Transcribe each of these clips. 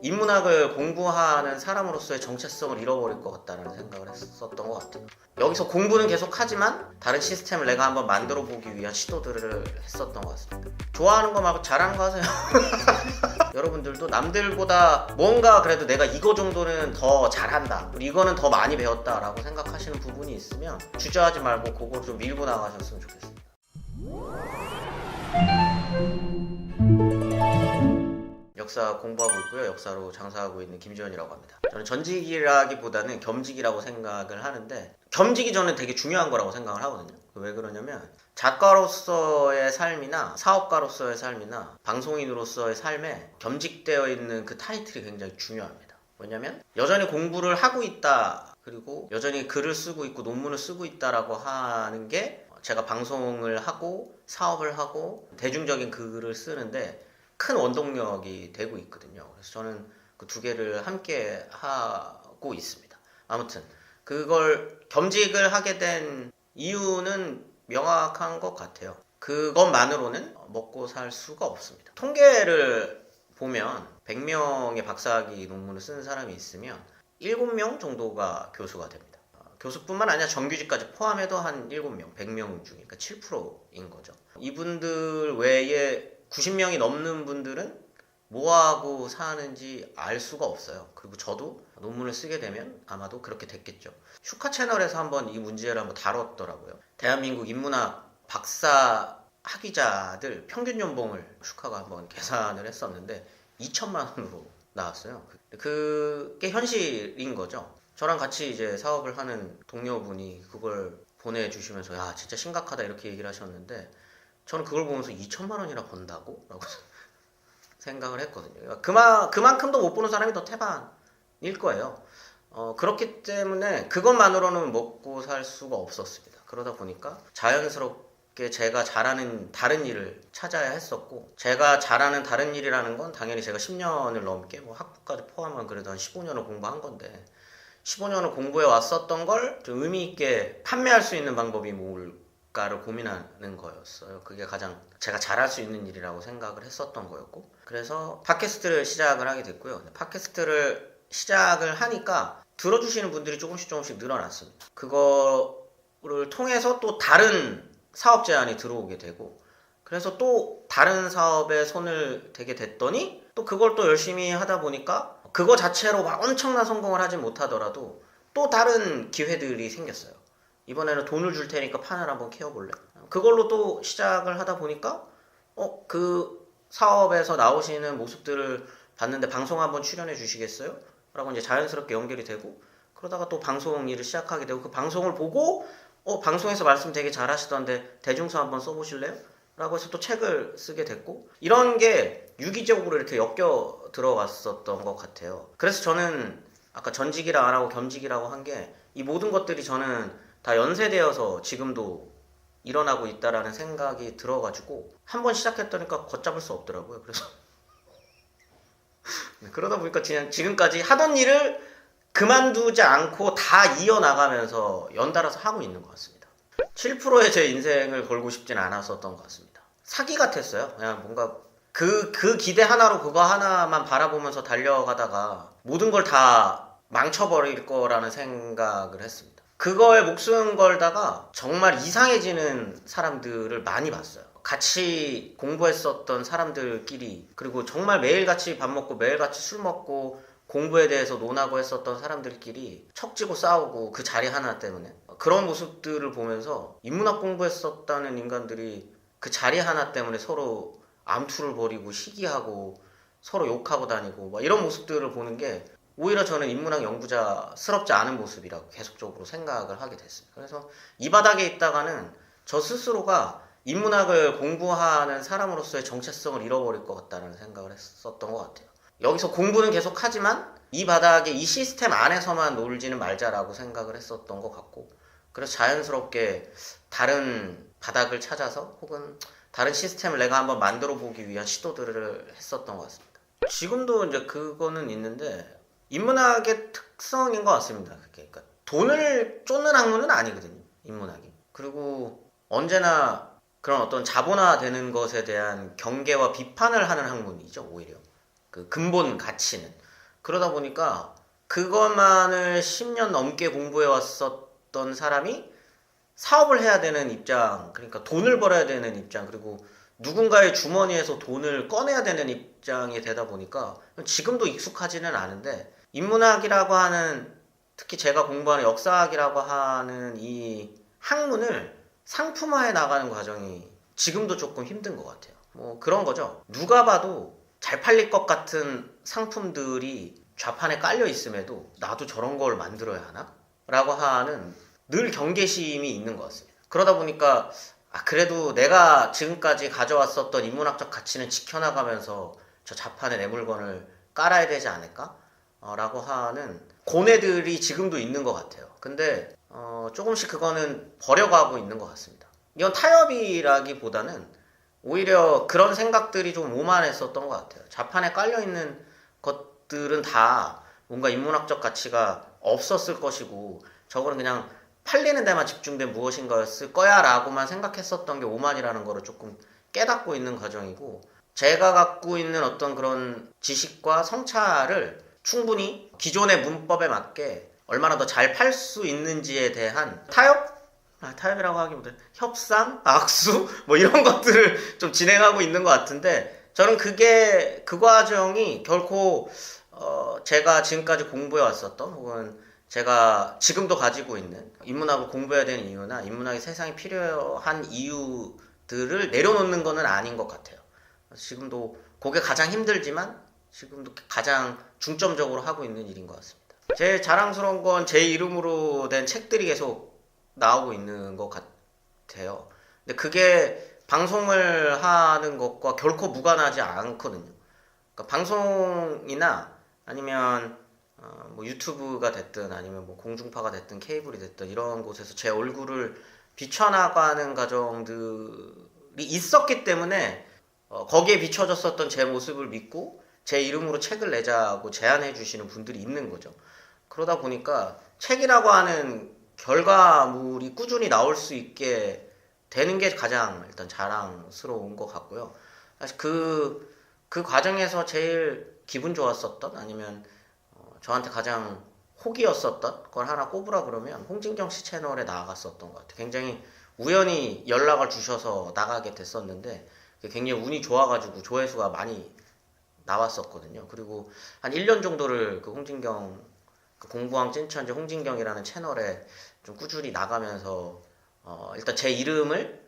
인문학을 공부하는 사람으로서의 정체성을 잃어버릴 것 같다는 생각을 했었던 것 같아요. 여기서 공부는 계속 하지만 다른 시스템을 내가 한번 만들어 보기 위한 시도들을 했었던 것 같습니다. 좋아하는 거 말고 잘하는 거 하세요. 여러분들도 남들보다 뭔가 그래도 내가 이거 정도는 더 잘한다, 이거는 더 많이 배웠다라고 생각하시는 부분이 있으면 주저하지 말고 그걸 좀 밀고 나가셨으면 좋겠습니다. 역사 공부하고 있고요. 역사로 장사하고 있는 김지현이라고 합니다. 저는 전직이라기보다는 겸직이라고 생각을 하는데, 겸직이 저는 되게 중요한 거라고 생각을 하거든요. 왜 그러냐면 작가로서의 삶이나 사업가로서의 삶이나 방송인으로서의 삶에 겸직되어 있는 그 타이틀이 굉장히 중요합니다. 왜냐면 여전히 공부를 하고 있다, 그리고 여전히 글을 쓰고 있고 논문을 쓰고 있다라고 하는 게 제가 방송을 하고 사업을 하고 대중적인 글을 쓰는데 큰 원동력이 되고 있거든요. 그래서 저는 그 두 개를 함께 하고 있습니다. 아무튼 그걸 겸직을 하게 된 이유는 명확한 것 같아요. 그것만으로는 먹고 살 수가 없습니다. 통계를 보면 100명의 박사학위 논문을 쓴 사람이 있으면 7명 정도가 교수가 됩니다. 교수뿐만 아니라 정규직까지 포함해도 한 7명, 100명 중에, 그러니까 7%인 거죠. 이분들 외에 90명이 넘는 분들은 뭐하고 사는지 알 수가 없어요. 그리고 저도 논문을 쓰게 되면 아마도 그렇게 됐겠죠. 슈카 채널에서 한번 이 문제를 한번 다뤘더라고요. 대한민국 인문학 박사 학위자들 평균 연봉을 슈카가 한번 계산을 했었는데 2천만 원으로 나왔어요. 그게 현실인 거죠. 저랑 같이 이제 사업을 하는 동료분이 그걸 보내주시면서 야 진짜 심각하다 이렇게 얘기를 하셨는데, 저는 그걸 보면서 2천만 원이나 번다고? 라고 생각을 했거든요. 그만큼도 못 보는 사람이 더 태반일 거예요. 그렇기 때문에 그것만으로는 먹고 살 수가 없었습니다. 그러다 보니까 자연스럽게 제가 잘하는 다른 일을 찾아야 했었고, 제가 잘하는 다른 일이라는 건 당연히 제가 10년을 넘게 뭐 학부까지 포함하면 그래도 한 15년을 공부한 건데, 15년을 공부해 왔었던 걸 좀 의미 있게 판매할 수 있는 방법이 뭘까를 고민하는 거였어요. 그게 가장 제가 잘할 수 있는 일이라고 생각을 했었던 거였고, 그래서 팟캐스트를 시작을 하게 됐고요. 팟캐스트를 시작을 하니까 들어주시는 분들이 조금씩 늘어났습니다. 그거를 통해서 또 다른 사업 제안이 들어오게 되고, 그래서 또 다른 사업에 손을 대게 됐더니 또 그걸 또 열심히 하다 보니까 그거 자체로 막 엄청난 성공을 하진 못하더라도 또 다른 기회들이 생겼어요. 이번에는 돈을 줄 테니까 판을 한번 캐어볼래? 그걸로 또 시작을 하다 보니까 그 사업에서 나오시는 모습들을 봤는데 방송 한번 출연해 주시겠어요? 라고 이제 자연스럽게 연결이 되고, 그러다가 또 방송 일을 시작하게 되고, 그 방송을 보고 방송에서 말씀 되게 잘하시던데 대중서 한번 써보실래요? 라고 해서 또 책을 쓰게 됐고, 이런 게 유기적으로 이렇게 엮여 들어갔었던 것 같아요. 그래서 저는 아까 전직이라 안 하고 겸직이라고 한 게, 이 모든 것들이 저는 다 연쇄되어서 지금도 일어나고 있다라는 생각이 들어가지고 한번 시작했더니까 걷잡을 수 없더라고요. 그래서 그러다 보니까 그냥 지금까지 하던 일을 그만두지 않고 다 이어나가면서 연달아서 하고 있는 것 같습니다. 7%의 제 인생을 걸고 싶진 않았었던 것 같습니다. 사기 같았어요. 그냥 뭔가 그 기대 하나로 그거 하나만 바라보면서 달려가다가 모든 걸 다 망쳐버릴 거라는 생각을 했습니다. 그거에 목숨 걸다가 정말 이상해지는 사람들을 많이 봤어요. 같이 공부했었던 사람들끼리, 그리고 정말 매일같이 밥 먹고 매일같이 술 먹고 공부에 대해서 논하고 했었던 사람들끼리 척지고 싸우고 그 자리 하나 때문에, 그런 모습들을 보면서 인문학 공부했었다는 인간들이 그 자리 하나 때문에 서로 암투를 벌이고 시기하고 서로 욕하고 다니고 막 이런 모습들을 보는 게 오히려 저는 인문학 연구자스럽지 않은 모습이라고 계속적으로 생각을 하게 됐습니다. 그래서 이 바닥에 있다가는 저 스스로가 인문학을 공부하는 사람으로서의 정체성을 잃어버릴 것 같다는 생각을 했었던 것 같아요. 여기서 공부는 계속 하지만 이 바닥에 이 시스템 안에서만 놀지는 말자라고 생각을 했었던 것 같고, 그래서 자연스럽게 다른 바닥을 찾아서 혹은 다른 시스템을 내가 한번 만들어 보기 위한 시도들을 했었던 것 같습니다. 지금도 이제 그거는 있는데 인문학의 특성인 것 같습니다. 그러니까 돈을 쫓는 학문은 아니거든요, 인문학이. 그리고 언제나 그런 어떤 자본화되는 것에 대한 경계와 비판을 하는 학문이죠, 오히려. 그 근본 가치는. 그러다 보니까 그것만을 10년 넘게 공부해 왔었던 사람이 사업을 해야 되는 입장, 그러니까 돈을 벌어야 되는 입장, 그리고 누군가의 주머니에서 돈을 꺼내야 되는 입장이 되다 보니까 지금도 익숙하지는 않은데, 인문학이라고 하는, 특히 제가 공부하는 역사학이라고 하는 이 학문을 상품화해 나가는 과정이 지금도 조금 힘든 것 같아요. 뭐 그런 거죠. 누가 봐도 잘 팔릴 것 같은 상품들이 좌판에 깔려 있음에도 나도 저런 걸 만들어야 하나? 라고 하는 늘 경계심이 있는 것 같습니다. 그러다 보니까 그래도 내가 지금까지 가져왔었던 인문학적 가치는 지켜나가면서 저 좌판에 내 물건을 깔아야 되지 않을까? 라고 하는 고뇌들이 지금도 있는 것 같아요. 근데 조금씩 그거는 버려가고 있는 것 같습니다. 이건 타협이라기보다는 오히려 그런 생각들이 좀 오만했었던 것 같아요. 좌판에 깔려있는 것들은 다 뭔가 인문학적 가치가 없었을 것이고 저거는 그냥 팔리는 데만 집중된 무엇인가였을 거야 라고만 생각했었던 게 오만이라는 거를 조금 깨닫고 있는 과정이고, 제가 갖고 있는 어떤 그런 지식과 성찰을 충분히 기존의 문법에 맞게 얼마나 더 잘 팔 수 있는지에 대한 타협이라고 하기보다 협상, 악수 뭐 이런 것들을 좀 진행하고 있는 것 같은데, 저는 그 과정이 결코 제가 지금까지 공부해 왔었던, 혹은 제가 지금도 가지고 있는 인문학을 공부해야 되는 이유나 인문학이 세상에 필요한 이유들을 내려놓는 것은 아닌 것 같아요. 지금도 그게 가장 힘들지만 지금도 가장 중점적으로 하고 있는 일인 것 같습니다. 제일 자랑스러운 건 제 이름으로 된 책들이 계속 나오고 있는 것 같아요. 근데 그게 방송을 하는 것과 결코 무관하지 않거든요. 그러니까 방송이나 아니면 뭐 유튜브가 됐든 아니면 뭐 공중파가 됐든 케이블이 됐든 이런 곳에서 제 얼굴을 비춰나가는 과정들이 있었기 때문에 거기에 비춰졌었던 제 모습을 믿고 제 이름으로 책을 내자고 제안해 주시는 분들이 있는 거죠. 그러다 보니까 책이라고 하는 결과물이 꾸준히 나올 수 있게 되는 게 가장 일단 자랑스러운 것 같고요. 사실 그 과정에서 제일 기분 좋았었던, 아니면 저한테 가장 혹이었었던 걸 하나 꼽으라 그러면 홍진경 씨 채널에 나갔었던 것 같아요. 굉장히 우연히 연락을 주셔서 나가게 됐었는데 굉장히 운이 좋아가지고 조회수가 많이 나왔었거든요. 그리고 한 1년 정도를 그 홍진경, 그 공부왕 찐천재 홍진경이라는 채널에 좀 꾸준히 나가면서 일단 제 이름을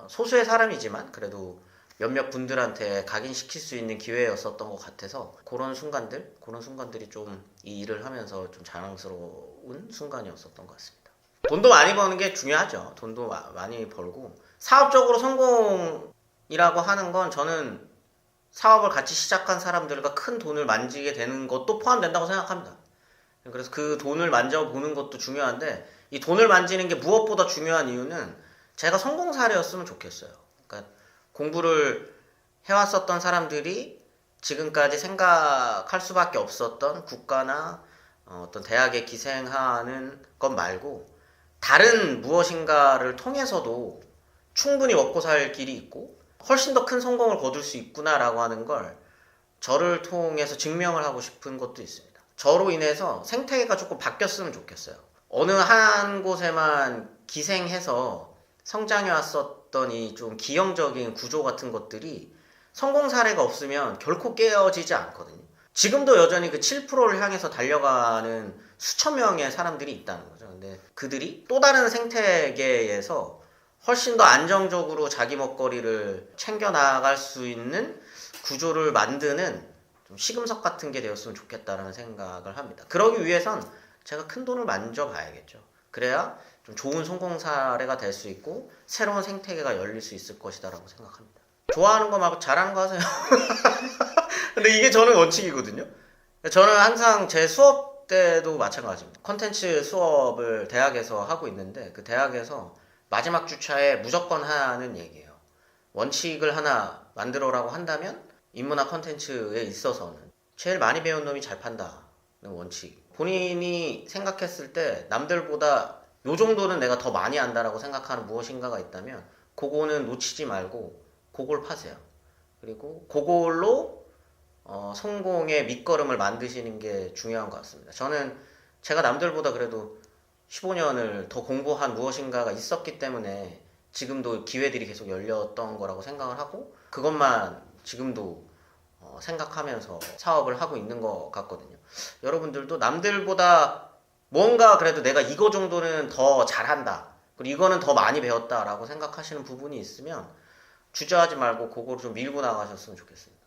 소수의 사람이지만 그래도 몇몇 분들한테 각인시킬 수 있는 기회였었던 것 같아서 그런 순간들이 좀 이 일을 하면서 좀 자랑스러운 순간이었었던 것 같습니다. 돈도 많이 버는 게 중요하죠. 돈도 많이 벌고 사업적으로 성공이라고 하는 건 저는 사업을 같이 시작한 사람들과 큰 돈을 만지게 되는 것도 포함된다고 생각합니다. 그래서 그 돈을 만져보는 것도 중요한데, 이 돈을 만지는 게 무엇보다 중요한 이유는 제가 성공 사례였으면 좋겠어요. 그러니까 공부를 해왔었던 사람들이 지금까지 생각할 수밖에 없었던 국가나 어떤 대학에 기생하는 것 말고 다른 무엇인가를 통해서도 충분히 먹고 살 길이 있고 훨씬 더 큰 성공을 거둘 수 있구나라고 하는 걸 저를 통해서 증명을 하고 싶은 것도 있습니다. 저로 인해서 생태계가 조금 바뀌었으면 좋겠어요. 어느 한 곳에만 기생해서 성장해 왔었던 이 좀 기형적인 구조 같은 것들이 성공 사례가 없으면 결코 깨어지지 않거든요. 지금도 여전히 그 7%를 향해서 달려가는 수천 명의 사람들이 있다는 거죠. 근데 그들이 또 다른 생태계에서 훨씬 더 안정적으로 자기 먹거리를 챙겨나갈 수 있는 구조를 만드는 좀 시금석 같은 게 되었으면 좋겠다라는 생각을 합니다. 그러기 위해선 제가 큰 돈을 만져봐야겠죠. 그래야 좀 좋은 성공 사례가 될 수 있고 새로운 생태계가 열릴 수 있을 것이다라고 생각합니다. 좋아하는 거 말고 잘하는 거 하세요. 근데 이게 저는 원칙이거든요. 저는 항상 제 수업 때도 마찬가지입니다. 컨텐츠 수업을 대학에서 하고 있는데 그 대학에서 마지막 주차에 무조건 하는 얘기예요. 원칙을 하나 만들어라고 한다면 인문학 컨텐츠에 있어서는 제일 많이 배운 놈이 잘 판다는 원칙. 본인이 생각했을 때 남들보다 요 정도는 내가 더 많이 안다라고 생각하는 무엇인가가 있다면 그거는 놓치지 말고 그걸 파세요. 그리고 그걸로 성공의 밑거름을 만드시는 게 중요한 것 같습니다. 저는 제가 남들보다 그래도 15년을 더 공부한 무엇인가가 있었기 때문에 지금도 기회들이 계속 열렸던 거라고 생각을 하고 그것만 지금도 생각하면서 사업을 하고 있는 것 같거든요. 여러분들도 남들보다 뭔가 그래도 내가 이거 정도는 더 잘한다. 그리고 이거는 더 많이 배웠다라고 생각하시는 부분이 있으면 주저하지 말고 그거를 좀 밀고 나가셨으면 좋겠습니다.